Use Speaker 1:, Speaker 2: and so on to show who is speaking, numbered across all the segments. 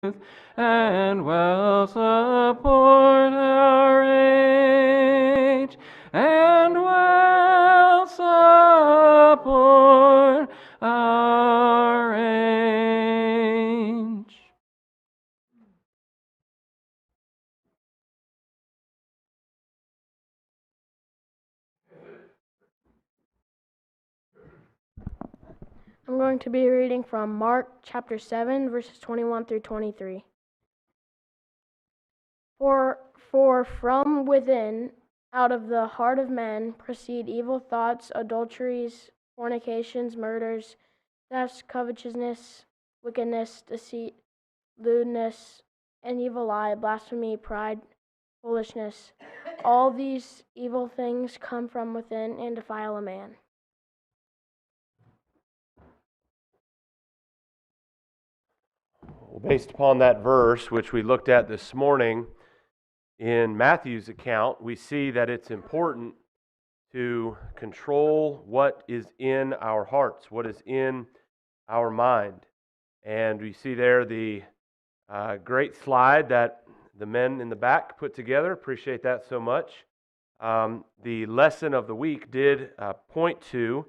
Speaker 1: and will support our age, and will support our age.
Speaker 2: I'm going to be reading from Mark chapter 7, verses 21 through 23. For from within, out of the heart of men, proceed evil thoughts, adulteries, fornications, murders, thefts, covetousness, wickedness, deceit, lewdness, an evil eye, blasphemy, pride, foolishness. All these evil things come from within and defile a man.
Speaker 3: Well, based upon that verse, which we looked at this morning in Matthew's account, we see that it's important to control what is in our hearts, what is in our mind. And we see there the great slide that the men in the back put together. Appreciate that so much. The lesson of the week did point to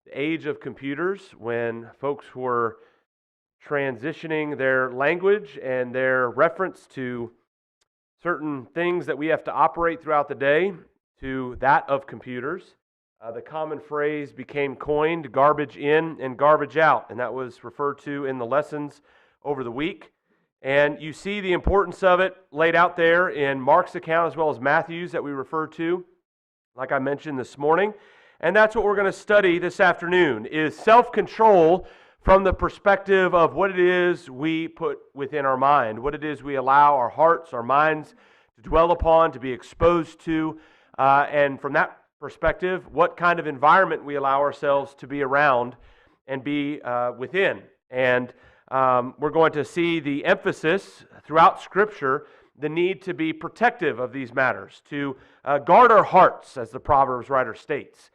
Speaker 3: the age of computers when folks were transitioning their language and their reference to certain things that we have to operate throughout the day to that of computers. The common phrase became coined, garbage in and garbage out, and that was referred to in the lessons over the week. And you see the importance of it laid out there in Mark's account as well as Matthew's that we referred to, like I mentioned this morning. And that's what we're going to study this afternoon, is self-control from the perspective of what it is we put within our mind, what it is we allow our hearts, our minds to dwell upon, to be exposed to, and from that perspective, what kind of environment we allow ourselves to be around and be within. And we're going to see the emphasis throughout Scripture, the need to be protective of these matters, to guard our hearts, as the Proverbs writer states,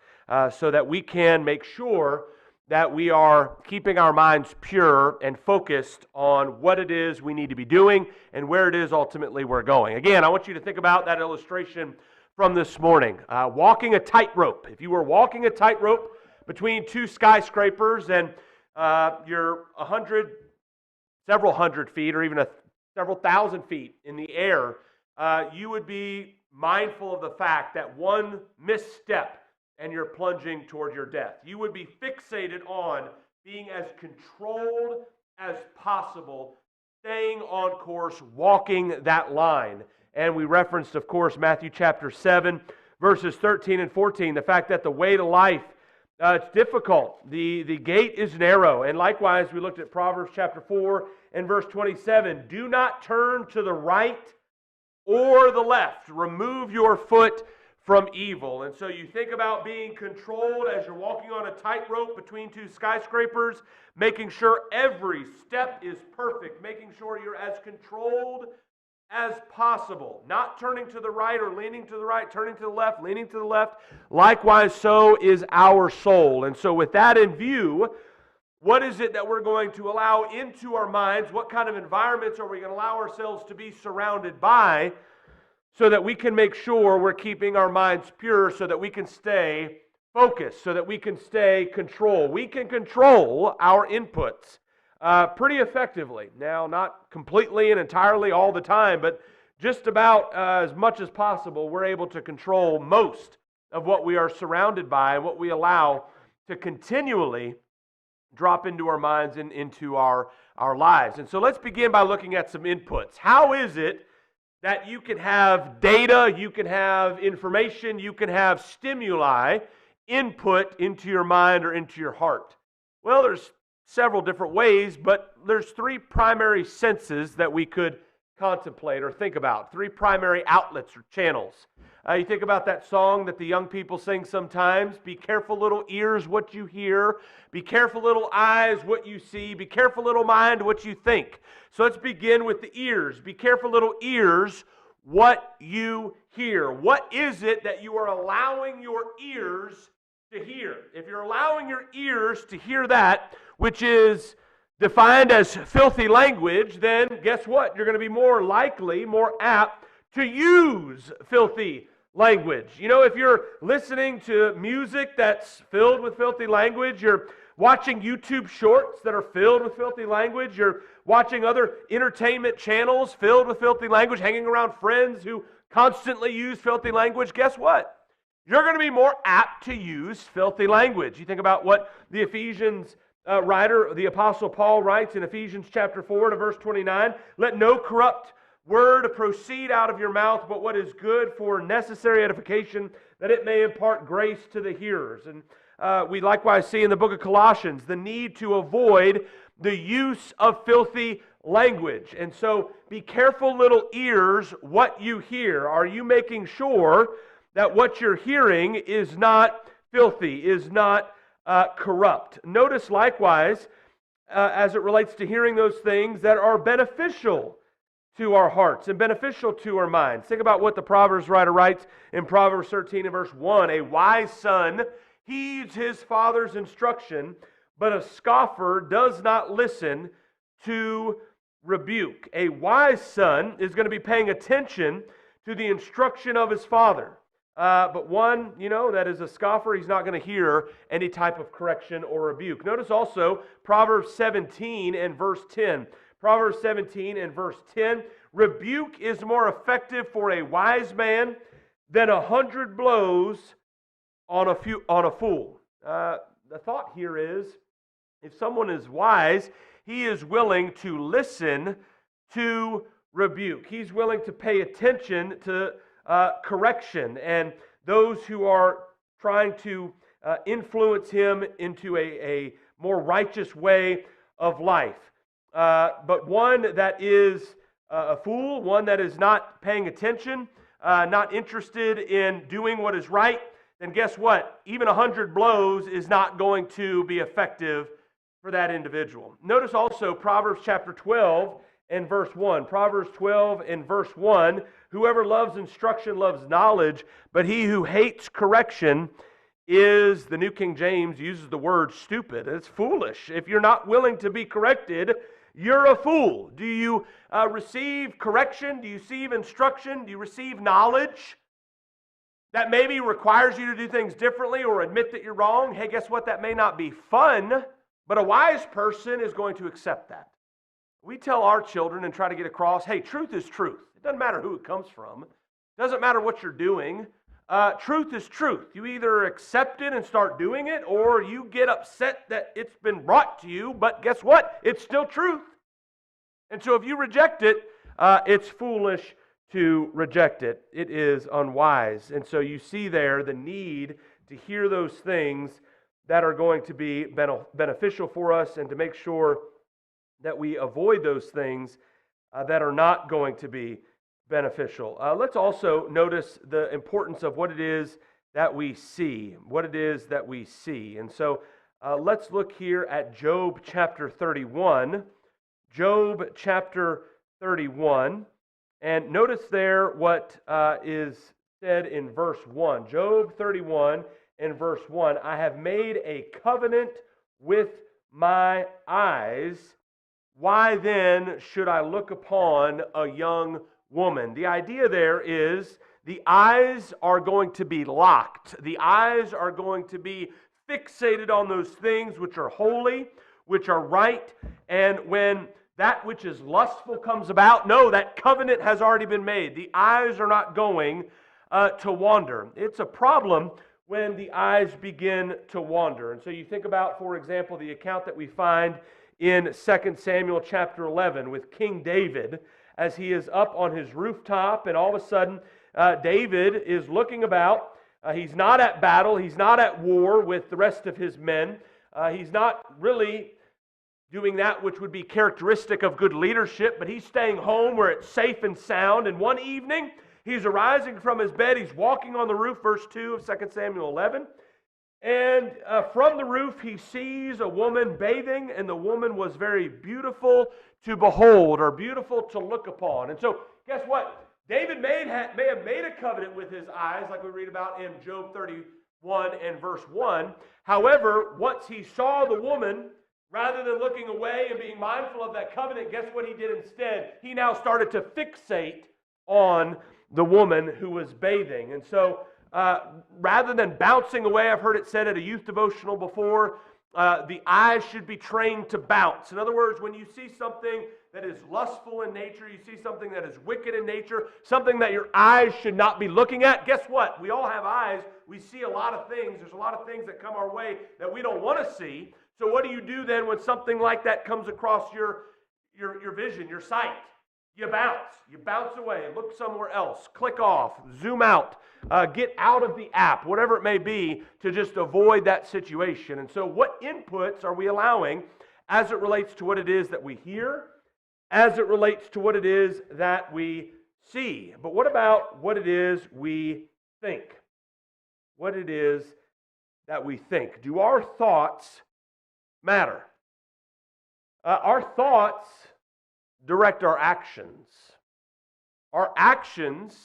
Speaker 3: so that we can make sure that we are keeping our minds pure and focused on what it is we need to be doing and where it is ultimately we're going. Again, I want you to think about that illustration from this morning. Walking a tightrope. If you were walking a tightrope between two skyscrapers and you're several hundred feet or even several thousand feet in the air, you would be mindful of the fact that one misstep and you're plunging toward your death. You would be fixated on being as controlled as possible, staying on course, walking that line. And we referenced, of course, Matthew chapter 7, verses 13 and 14, the fact that the way to life, it's difficult. The gate is narrow. And likewise, we looked at Proverbs chapter 4 and verse 27. Do not turn to the right or the left. Remove your foot from evil. And so you think about being controlled as you're walking on a tightrope between two skyscrapers, making sure every step is perfect, making sure you're as controlled as possible, not turning to the right or leaning to the right, turning to the left, leaning to the left. Likewise, so is our soul. And so with that in view, what is it that we're going to allow into our minds? What kind of environments are we going to allow ourselves to be surrounded by, so that we can make sure we're keeping our minds pure, so that we can stay focused, so that we can stay control. We can control our inputs pretty effectively. Now, not completely and entirely all the time, but just about as much as possible, we're able to control most of what we are surrounded by and what we allow to continually drop into our minds and into our lives. And so let's begin by looking at some inputs. How is it that you can have data, you can have information, you can have stimuli input into your mind or into your heart? Well, there's several different ways, but there's three primary senses that we could contemplate or think about. Three primary outlets or channels. You think about that song that the young people sing sometimes. Be careful, little ears, what you hear. Be careful, little eyes, what you see. Be careful, little mind, what you think. So let's begin with the ears. Be careful, little ears, what you hear. What is it that you are allowing your ears to hear? If you're allowing your ears to hear that, which is defined as filthy language, then guess what? You're going to be more likely, more apt to use filthy language. You know, if you're listening to music that's filled with filthy language, you're watching YouTube shorts that are filled with filthy language, you're watching other entertainment channels filled with filthy language, hanging around friends who constantly use filthy language, guess what? You're going to be more apt to use filthy language. You think about what the Ephesians writer, the Apostle Paul, writes in Ephesians chapter 4 to verse 29, "Let no corrupt word proceed out of your mouth, but what is good for necessary edification, that it may impart grace to the hearers." And we likewise see in the book of Colossians the need to avoid the use of filthy language. And so be careful, little ears, what you hear. Are you making sure that what you're hearing is not filthy, is not corrupt? Notice likewise, as it relates to hearing those things that are beneficial to our hearts and beneficial to our minds. Think about what the Proverbs writer writes in Proverbs 13 and verse 1. "A wise son heeds his father's instruction, but a scoffer does not listen to rebuke." A wise son is going to be paying attention to the instruction of his father. But one, that is a scoffer, he's not going to hear any type of correction or rebuke. Notice also Proverbs 17 and verse 10. Proverbs 17 and verse 10, "Rebuke is more effective for a wise man than 100 blows on a fool." The thought here is, if someone is wise, he is willing to listen to rebuke. He's willing to pay attention to correction and those who are trying to influence him into a more righteous way of life. But one that is a fool, one that is not paying attention, not interested in doing what is right, then guess what? Even 100 blows is not going to be effective for that individual. Notice also Proverbs chapter 12 and verse 1. Proverbs 12 and verse 1, "Whoever loves instruction loves knowledge, but he who hates correction is," the New King James uses the word stupid. It's foolish. If you're not willing to be corrected, you're a fool. Do you receive correction? Do you receive instruction? Do you receive knowledge that maybe requires you to do things differently or admit that you're wrong? Hey, guess what? That may not be fun, but a wise person is going to accept that. We tell our children and try to get across, hey, truth is truth. It doesn't matter who it comes from. It doesn't matter what you're doing. Truth is truth. You either accept it and start doing it, or you get upset that it's been brought to you, but guess what? It's still truth. And so if you reject it, it's foolish to reject it. It is unwise. And so you see there the need to hear those things that are going to be beneficial for us, and to make sure that we avoid those things that are not going to be beneficial. Let's also notice the importance of what it is that we see. What it is that we see. And so let's look here at Job chapter 31. Job chapter 31. And notice there what is said in verse 1. Job 31 and verse 1. "I have made a covenant with my eyes. Why then should I look upon a young woman?" The idea there is the eyes are going to be locked. The eyes are going to be fixated on those things which are holy, which are right. And when that which is lustful comes about, no, that covenant has already been made. The eyes are not going to wander. It's a problem when the eyes begin to wander. And so you think about, for example, the account that we find in 2 Samuel chapter 11 with King David, as he is up on his rooftop, and all of a sudden David is looking about. He's not at battle. He's not at war with the rest of his men. He's not really doing that which would be characteristic of good leadership, but he's staying home where it's safe and sound. And one evening, he's arising from his bed. He's walking on the roof, verse 2 of 2 Samuel 11. And from the roof, he sees a woman bathing, and the woman was very beautiful to behold, or beautiful to look upon. And so, guess what? David may have made a covenant with his eyes, like we read about in Job 31 and verse 1. However, once he saw the woman Rather than looking away and being mindful of that covenant, guess what he did instead? He now started to fixate on the woman who was bathing. And so rather than bouncing away, I've heard it said at a youth devotional before, the eyes should be trained to bounce. In other words, when you see something that is lustful in nature, you see something that is wicked in nature, something that your eyes should not be looking at, guess what? We all have eyes. We see a lot of things. There's a lot of things that come our way that we don't want to see. So what do you do then when something like that comes across your vision, your sight? You bounce away, look somewhere else, click off, zoom out, get out of the app, whatever it may be, to just avoid that situation. And so what inputs are we allowing as it relates to what it is that we hear, as it relates to what it is that we see? But what about what it is we think? What it is that we think? Do our thoughts matter? Our thoughts direct our actions. Our actions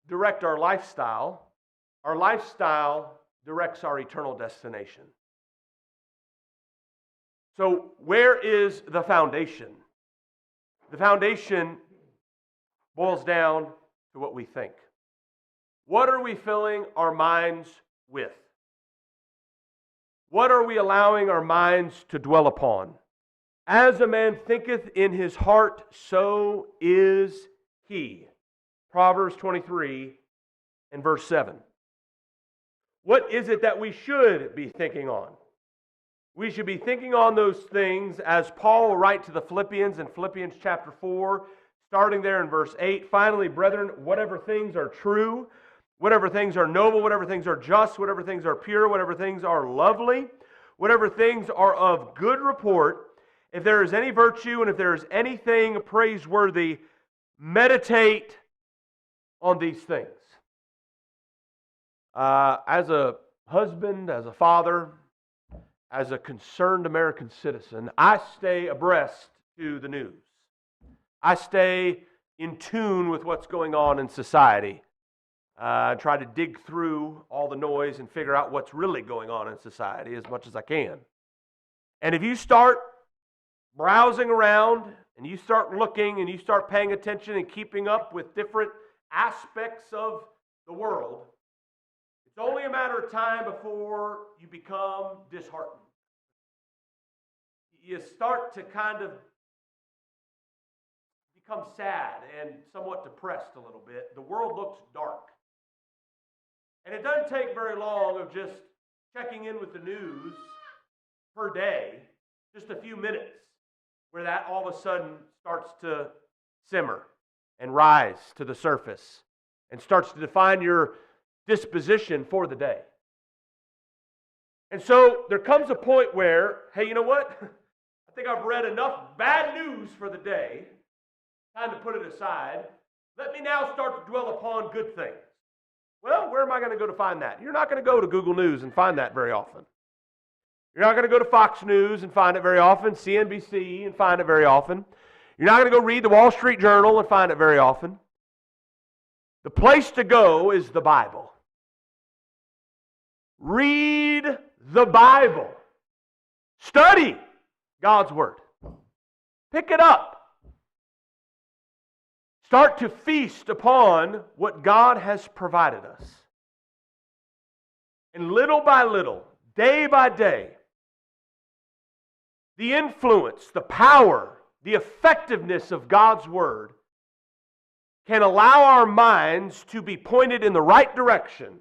Speaker 3: direct our lifestyle. Our lifestyle directs our eternal destination. So where is the foundation? The foundation boils down to what we think. What are we filling our minds with? What are we allowing our minds to dwell upon? As a man thinketh in his heart, so is he. Proverbs 23 and verse 7. What is it that we should be thinking on? We should be thinking on those things as Paul will write to the Philippians in Philippians chapter 4, starting there in verse 8. Finally, brethren, whatever things are true, whatever things are noble, whatever things are just, whatever things are pure, whatever things are lovely, whatever things are of good report, if there is any virtue and if there is anything praiseworthy, meditate on these things. As a husband, as a father, as a concerned American citizen, I stay abreast to the news. I stay in tune with what's going on in society. I try to dig through all the noise and figure out what's really going on in society as much as I can. And if you start browsing around and you start looking and you start paying attention and keeping up with different aspects of the world, it's only a matter of time before you become disheartened. You start to kind of become sad and somewhat depressed a little bit. The world looks dark. And it doesn't take very long of just checking in with the news per day, just a few minutes, where that all of a sudden starts to simmer and rise to the surface and starts to define your disposition for the day. And so there comes a point where, hey, you know what? I think I've read enough bad news for the day. Time to put it aside. Let me now start to dwell upon good things. Well, where am I going to go to find that? You're not going to go to Google News and find that very often. You're not going to go to Fox News and find it very often, CNBC and find it very often. You're not going to go read the Wall Street Journal and find it very often. The place to go is the Bible. Read the Bible. Study God's Word. Pick it up. Start to feast upon what God has provided us. And little by little, day by day, the influence, the power, the effectiveness of God's Word can allow our minds to be pointed in the right direction.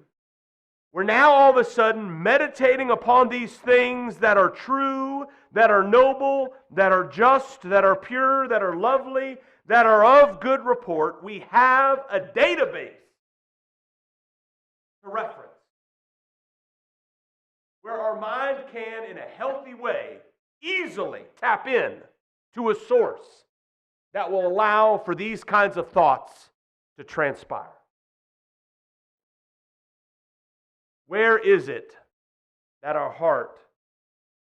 Speaker 3: We're now all of a sudden meditating upon these things that are true, that are noble, that are just, that are pure, that are lovely, that are of good report. We have a database to reference where our mind can, in a healthy way, easily tap in to a source that will allow for these kinds of thoughts to transpire. Where is it that our heart,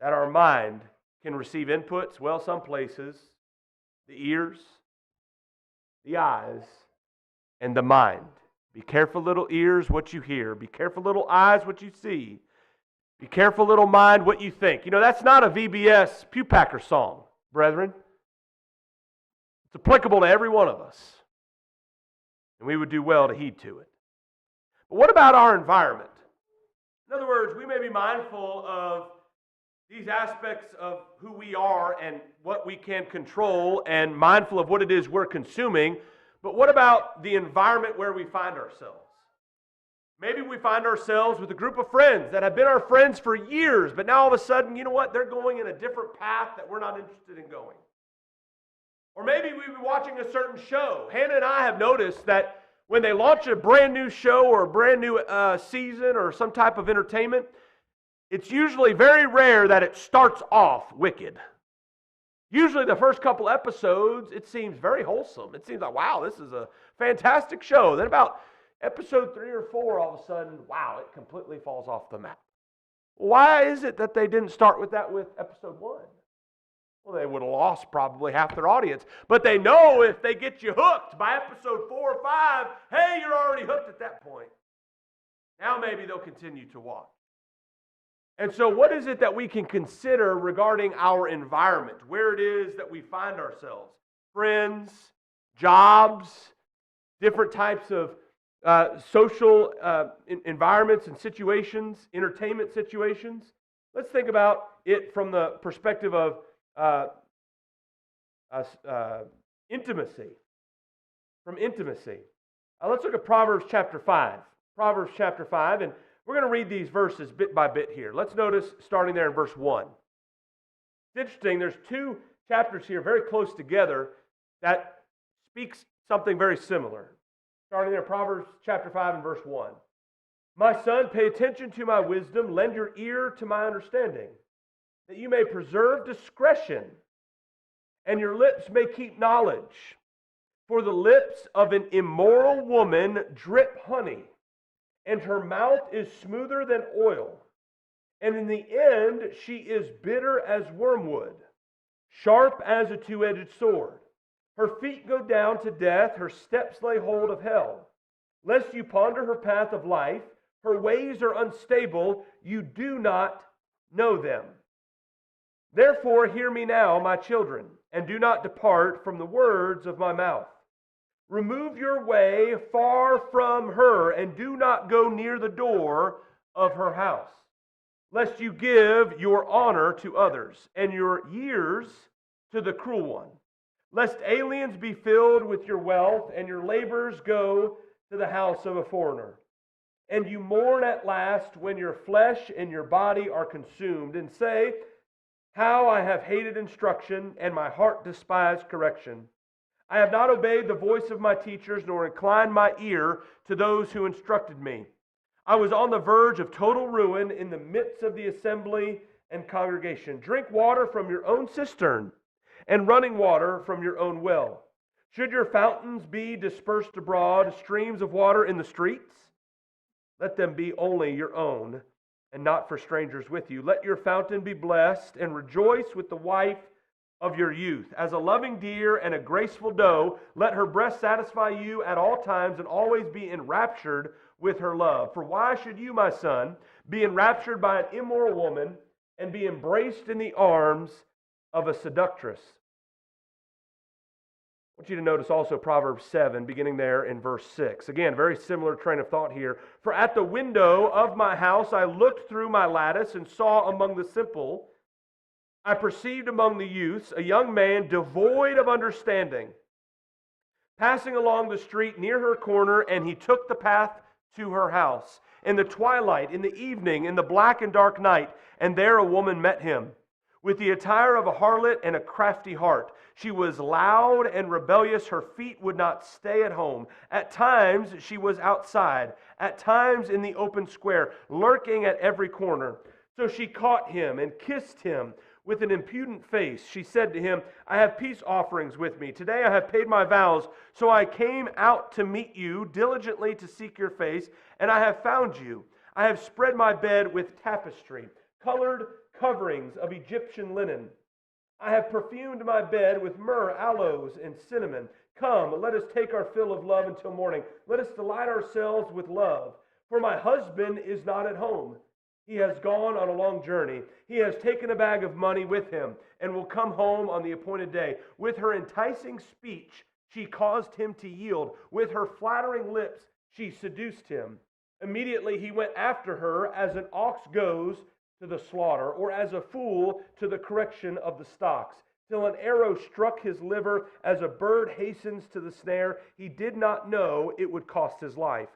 Speaker 3: that our mind can receive inputs? Well, some places, the ears, the eyes, and the mind. Be careful, little ears, what you hear. Be careful, little eyes, what you see. Be careful, little mind, what you think. You know, that's not a VBS Pew Packer song, brethren. It's applicable to every one of us. And we would do well to heed to it. But what about our environment? In other words, we may be mindful of these aspects of who we are and what we can control and mindful of what it is we're consuming. But what about the environment where we find ourselves? Maybe we find ourselves with a group of friends that have been our friends for years, but now all of a sudden, you know what? They're going in a different path that we're not interested in going. Or maybe we've been watching a certain show. Hannah and I have noticed that when they launch a brand new show or a brand new season or some type of entertainment, it's usually very rare that it starts off wicked. Usually the first couple episodes, it seems very wholesome. It seems like, wow, this is a fantastic show. Then about episode 3 or 4, all of a sudden, wow, it completely falls off the map. Why is it that they didn't start with that with episode 1? Well, they would have lost probably half their audience. But they know if they get you hooked by episode 4 or 5, hey, you're already hooked at that point. Now maybe they'll continue to watch. And so what is it that we can consider regarding our environment, where it is that we find ourselves? Friends, jobs, different types of social environments and situations, entertainment situations. Let's think about it from the perspective of intimacy. From intimacy. Let's look at Proverbs chapter 5. Proverbs chapter 5, and we're going to read these verses bit by bit here. Let's notice starting there in verse 1. It's interesting, there's 2 chapters here very close together that speaks something very similar. Starting there, Proverbs chapter 5 and verse 1. My son, pay attention to my wisdom, lend your ear to my understanding, that you may preserve discretion, and your lips may keep knowledge. For the lips of an immoral woman drip honey, and her mouth is smoother than oil. And in the end she is bitter as wormwood, sharp as a two-edged sword. Her feet go down to death, her steps lay hold of hell. Lest you ponder her path of life, her ways are unstable, you do not know them. Therefore hear me now, my children, and do not depart from the words of my mouth. Remove your way far from her, and do not go near the door of her house, lest you give your honor to others, and your years to the cruel one. Lest aliens be filled with your wealth, and your labors go to the house of a foreigner. And you mourn at last when your flesh and your body are consumed, and say, how I have hated instruction, and my heart despised correction. I have not obeyed the voice of my teachers, nor inclined my ear to those who instructed me. I was on the verge of total ruin in the midst of the assembly and congregation. Drink water from your own cistern, and running water from your own well. Should your fountains be dispersed abroad, streams of water in the streets? Let them be only your own, and not for strangers with you. Let your fountain be blessed, and rejoice with the wife of your youth. As a loving deer and a graceful doe, let her breast satisfy you at all times, and always be enraptured with her love. For why should you, my son, be enraptured by an immoral woman, and be embraced in the arms of a seductress? I want you to notice also Proverbs 7, beginning there in verse 6. Again, very similar train of thought here. For at the window of my house I looked through my lattice and saw among the simple, I perceived among the youths a young man devoid of understanding, passing along the street near her corner, and he took the path to her house. In the twilight, in the evening, in the black and dark night, and there a woman met him, with the attire of a harlot and a crafty heart. She was loud and rebellious. Her feet would not stay at home. At times she was outside, at times in the open square, lurking at every corner. So she caught him and kissed him with an impudent face. She said to him, I have peace offerings with me. Today I have paid my vows, so I came out to meet you, diligently to seek your face, and I have found you. I have spread my bed with tapestry, colored coverings of Egyptian linen. I have perfumed my bed with myrrh, aloes, and cinnamon. Come, let us take our fill of love until morning. Let us delight ourselves with love. For my husband is not at home. He has gone on a long journey. He has taken a bag of money with him and will come home on the appointed day. With her enticing speech, she caused him to yield. With her flattering lips, she seduced him. Immediately he went after her as an ox goes to the slaughter, or as a fool to the correction of the stocks, till an arrow struck his liver, as a bird hastens to the snare. He did not know it would cost his life.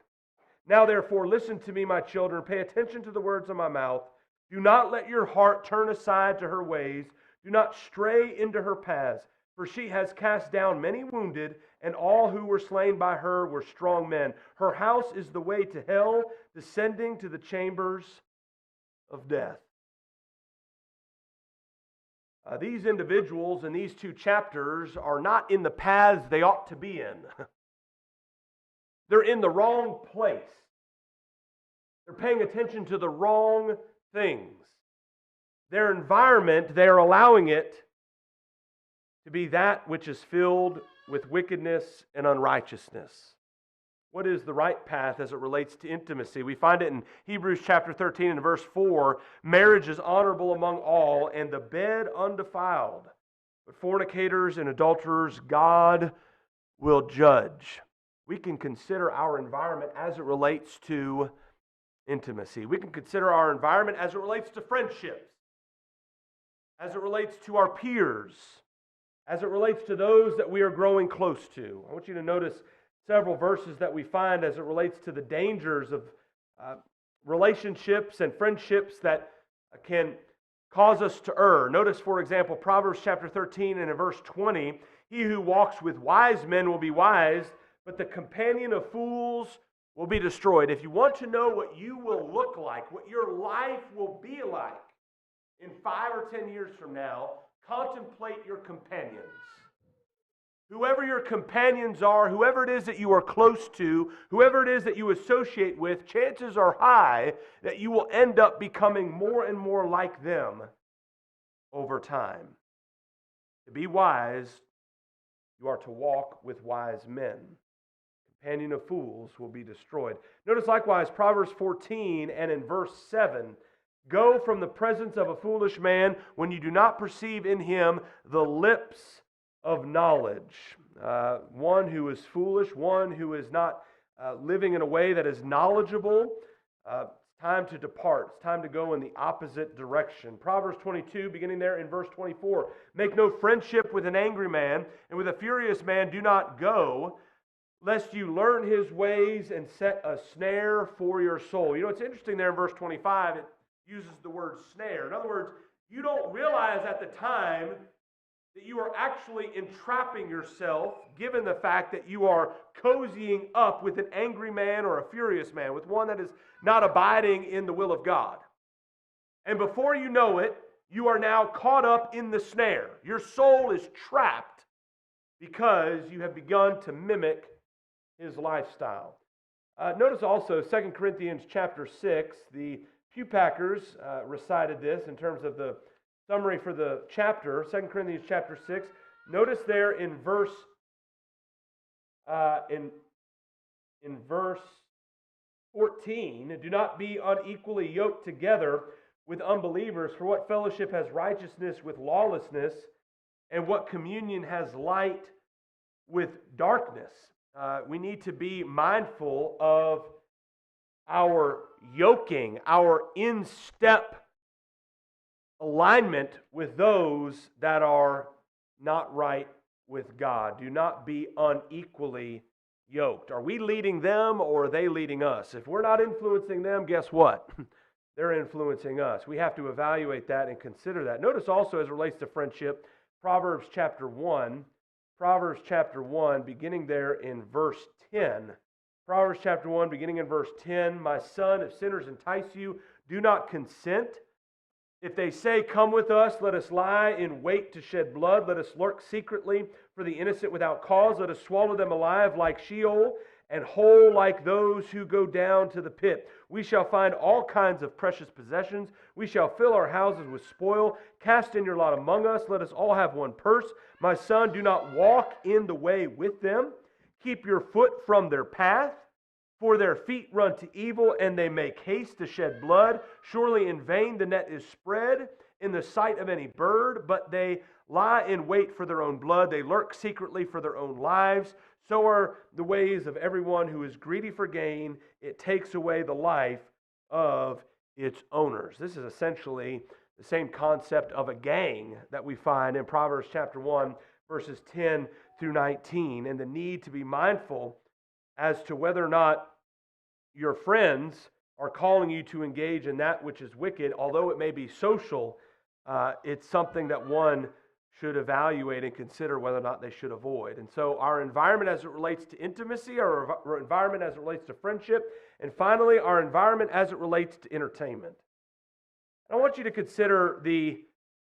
Speaker 3: Now therefore, listen to me, my children. Pay attention to the words of my mouth. Do not let your heart turn aside to her ways. Do not stray into her paths. For she has cast down many wounded, and all who were slain by her were strong men. Her house is the way to hell, descending to the chambers of death. These individuals in these two chapters are not in the paths they ought to be in. They're in the wrong place. They're paying attention to the wrong things. Their environment, they are allowing it to be that which is filled with wickedness and unrighteousness. What is the right path as it relates to intimacy? We find it in Hebrews chapter 13 and verse 4. Marriage is honorable among all, and the bed undefiled. But fornicators and adulterers God will judge. We can consider our environment as it relates to intimacy. We can consider our environment as it relates to friendships, as it relates to our peers, as it relates to those that we are growing close to. I want you to notice several verses that we find as it relates to the dangers of relationships and friendships that can cause us to err. Notice, for example, Proverbs chapter 13 and in verse 20, he who walks with wise men will be wise, but the companion of fools will be destroyed. If you want to know what you will look like, what your life will be like in 5 or 10 years from now, contemplate your companions. Whoever your companions are, whoever it is that you are close to, whoever it is that you associate with, chances are high that you will end up becoming more and more like them over time. To be wise, you are to walk with wise men. Companion of fools will be destroyed. Notice likewise Proverbs 14 and in verse 7, go from the presence of a foolish man when you do not perceive in him the lips of knowledge. One who is foolish, one who is not living in a way that is knowledgeable. It's time to depart. It's time to go in the opposite direction. Proverbs 22, beginning there in verse 24. Make no friendship with an angry man, and with a furious man do not go, lest you learn his ways and set a snare for your soul. You know, it's interesting there in verse 25, it uses the word snare. In other words, you don't realize at the time that you are actually entrapping yourself, given the fact that you are cozying up with an angry man or a furious man, with one that is not abiding in the will of God. And before you know it, you are now caught up in the snare. Your soul is trapped because you have begun to mimic his lifestyle. Notice also 2 Corinthians chapter 6, the Pew Packers recited this in terms of the summary for the chapter, 2 Corinthians chapter 6. Notice there in verse in verse 14, do not be unequally yoked together with unbelievers, for what fellowship has righteousness with lawlessness, and what communion has light with darkness? We need to be mindful of our yoking, our in-step alignment with those that are not right with God. Do not be unequally yoked. Are we leading them or are they leading us? If we're not influencing them, guess what? They're influencing us. We have to evaluate that and consider that. Notice also as it relates to friendship, Proverbs chapter 1, beginning there in verse 10. Proverbs chapter 1, beginning in verse 10, my son, if sinners entice you, do not consent. If they say, come with us, let us lie in wait to shed blood. Let us lurk secretly for the innocent without cause. Let us swallow them alive like Sheol and whole like those who go down to the pit. We shall find all kinds of precious possessions. We shall fill our houses with spoil. Cast in your lot among us. Let us all have one purse. My son, do not walk in the way with them. Keep your foot from their path. For their feet run to evil, and they make haste to shed blood. Surely in vain the net is spread in the sight of any bird, but they lie in wait for their own blood. They lurk secretly for their own lives. So are the ways of everyone who is greedy for gain. It takes away the life of its owners. This is essentially the same concept of a gang that we find in Proverbs chapter 1, verses 10 through 19, and the need to be mindful as to whether or not your friends are calling you to engage in that which is wicked. Although it may be social, it's something that one should evaluate and consider whether or not they should avoid. And so our environment as it relates to intimacy, our environment as it relates to friendship, and finally our environment as it relates to entertainment. And I want you to consider the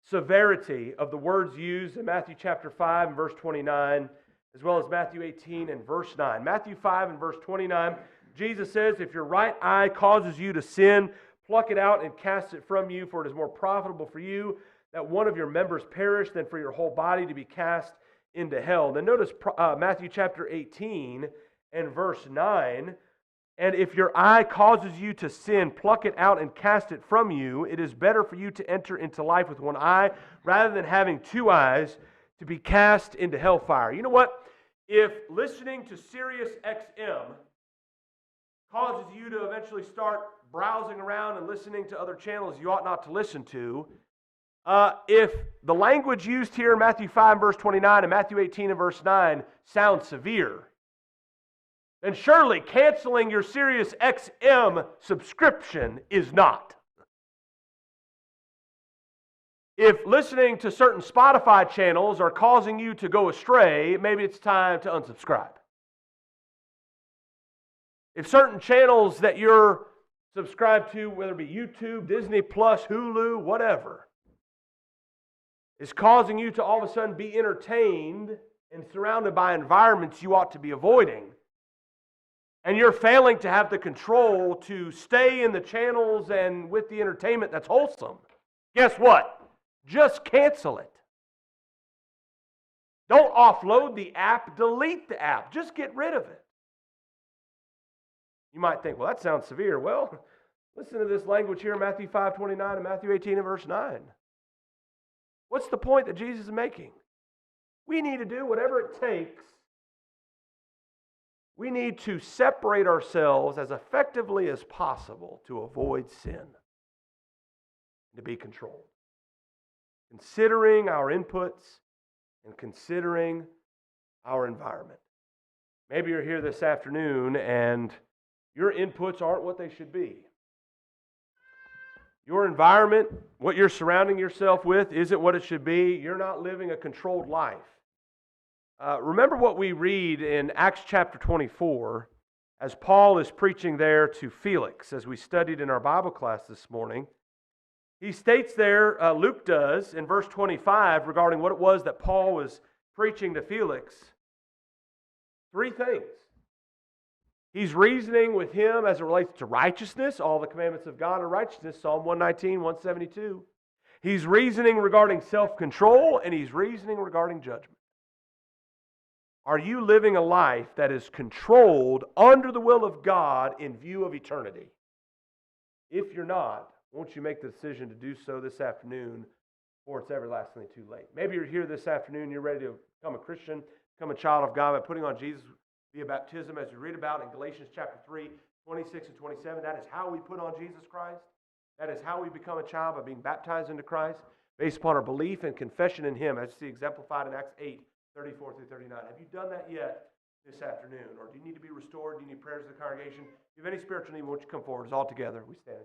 Speaker 3: severity of the words used in Matthew chapter 5 and verse 29, as well as Matthew 18 and verse 9. Matthew 5 and verse 29, Jesus says, if your right eye causes you to sin, pluck it out and cast it from you, for it is more profitable for you that one of your members perish than for your whole body to be cast into hell. Then notice Matthew chapter 18 and verse 9. And if your eye causes you to sin, pluck it out and cast it from you. It is better for you to enter into life with one eye rather than having two eyes to be cast into hellfire. You know what? If listening to Sirius XM causes you to eventually start browsing around and listening to other channels you ought not to listen to, if the language used here in Matthew 5 verse 29 and Matthew 18 and verse 9 sounds severe, then surely canceling your Sirius XM subscription is not. If listening to certain Spotify channels are causing you to go astray, maybe it's time to unsubscribe. If certain channels that you're subscribed to, whether it be YouTube, Disney Plus, Hulu, whatever, is causing you to all of a sudden be entertained and surrounded by environments you ought to be avoiding, and you're failing to have the control to stay in the channels and with the entertainment that's wholesome, guess what? Just cancel it. Don't offload the app, delete the app. Just get rid of it. You might think, well, that sounds severe. Well, listen to this language here in Matthew 5:29 and Matthew 18 and verse 9. What's the point that Jesus is making? We need to do whatever it takes. We need to separate ourselves as effectively as possible to avoid sin, to be controlled. Considering our inputs and considering our environment. Maybe you're here this afternoon and your inputs aren't what they should be. Your environment, what you're surrounding yourself with, isn't what it should be. You're not living a controlled life. Remember what we read in Acts chapter 24 as Paul is preaching there to Felix, as we studied in our Bible class this morning. He states there, Luke does, in verse 25 regarding what it was that Paul was preaching to Felix. Three things. He's reasoning with him as it relates to righteousness, all the commandments of God are righteousness, Psalm 119, 172. He's reasoning regarding self-control, and he's reasoning regarding judgment. Are you living a life that is controlled under the will of God in view of eternity? If you're not, won't you make the decision to do so this afternoon before it's everlastingly too late? Maybe you're here this afternoon, you're ready to become a Christian, become a child of God by putting on Jesus via baptism, as we read about in Galatians chapter 3, 26 and 27. That is how we put on Jesus Christ. That is how we become a child, by being baptized into Christ, based upon our belief and confession in Him, as you see exemplified in Acts 8, 34 through 39. Have you done that yet this afternoon? Or do you need to be restored? Do you need prayers of the congregation? If you have any spiritual need, won't you come forward? It's all together. We stand.